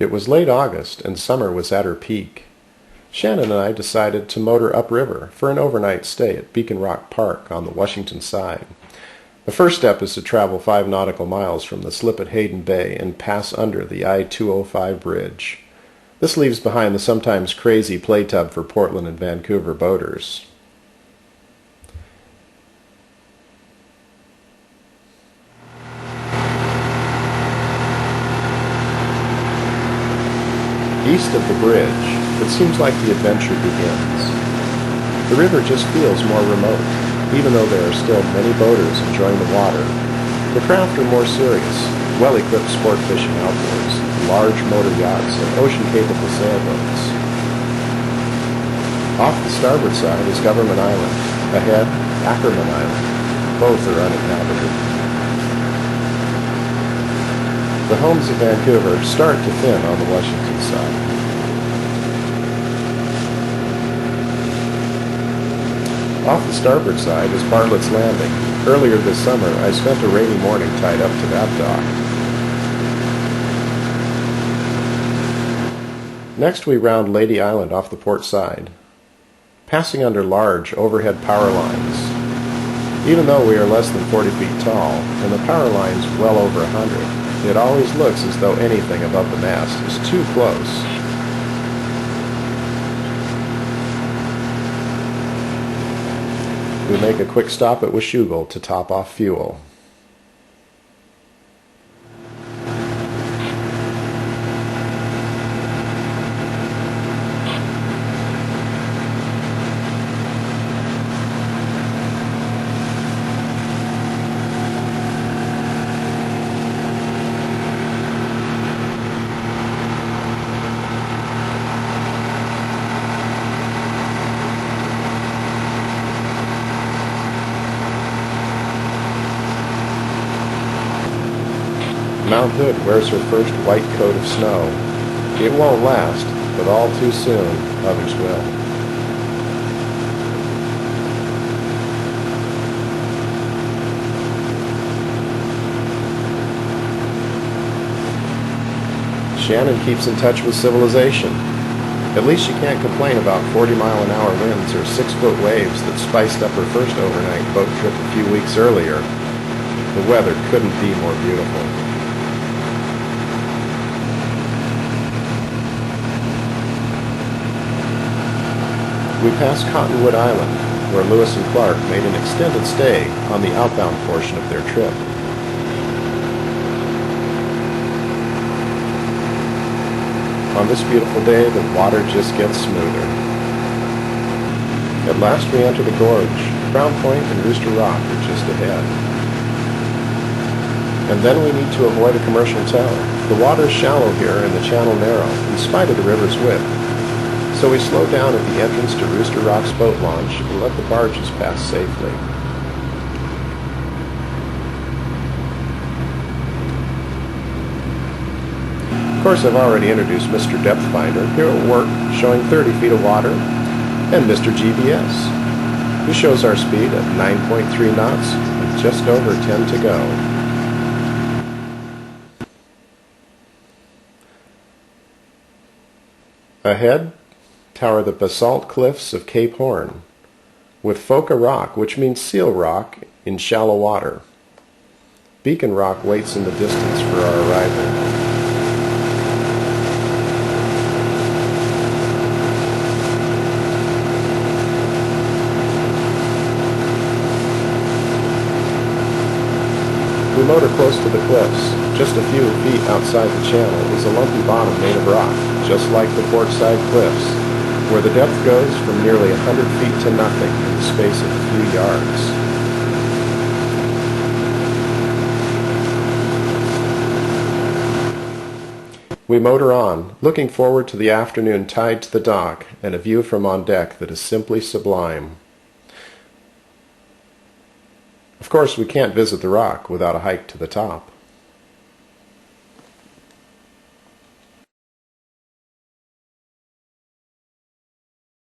It was late August, and summer was at her peak. Shannon and I decided to motor upriver for an overnight stay at Beacon Rock Park on the Washington side. The first step is to travel 5 nautical miles from the slip at Hayden Bay and pass under the I-205 bridge. This leaves behind the sometimes crazy play tub for Portland and Vancouver boaters. East of the bridge, it seems like the adventure begins. The river just feels more remote, even though there are still many boaters enjoying the water. The craft are more serious, well-equipped sport fishing outboards, large motor yachts, and ocean-capable sailboats. Off the starboard side is Government Island. Ahead, Ackerman Island. Both are uninhabited. The homes of Vancouver start to thin on the Washington side. Off the starboard side is Bartlett's Landing. Earlier this summer, I spent a rainy morning tied up to that dock. Next, we round Lady Island off the port side, passing under large overhead power lines. Even though we are less than 40 feet tall, and the power line's well over 100, it always looks as though anything above the mast is too close. We make a quick stop at Washougal to top off fuel. Mount Hood wears her first white coat of snow. It won't last, but all too soon, others will. Shannon keeps in touch with civilization. At least she can't complain about 40-mile-an-hour winds or 6-foot waves that spiced up her first overnight boat trip a few weeks earlier. The weather couldn't be more beautiful. We pass Cottonwood Island, where Lewis and Clark made an extended stay on the outbound portion of their trip. On this beautiful day, the water just gets smoother. At last we enter the gorge. Crown Point and Rooster Rock are just ahead. And then we need to avoid a commercial town. The water is shallow here and the channel narrow, in spite of the river's width. So we slow down at the entrance to Rooster Rock's boat launch and let the barges pass safely. Of course, I've already introduced Mr. Depth Finder, here at work, showing 30 feet of water, and Mr. GPS, who shows our speed at 9.3 knots with just over 10 to go. Ahead tower the basalt cliffs of Cape Horn, with Foca Rock, which means seal rock, in shallow water. Beacon Rock waits in the distance for our arrival. We motor close to the cliffs. Just a few feet outside the channel is a lumpy bottom made of rock, just like the port side cliffs, where the depth goes from nearly 100 feet to nothing in the space of a few yards. We motor on, looking forward to the afternoon tide to the dock and a view from on deck that is simply sublime. Of course, we can't visit the rock without a hike to the top.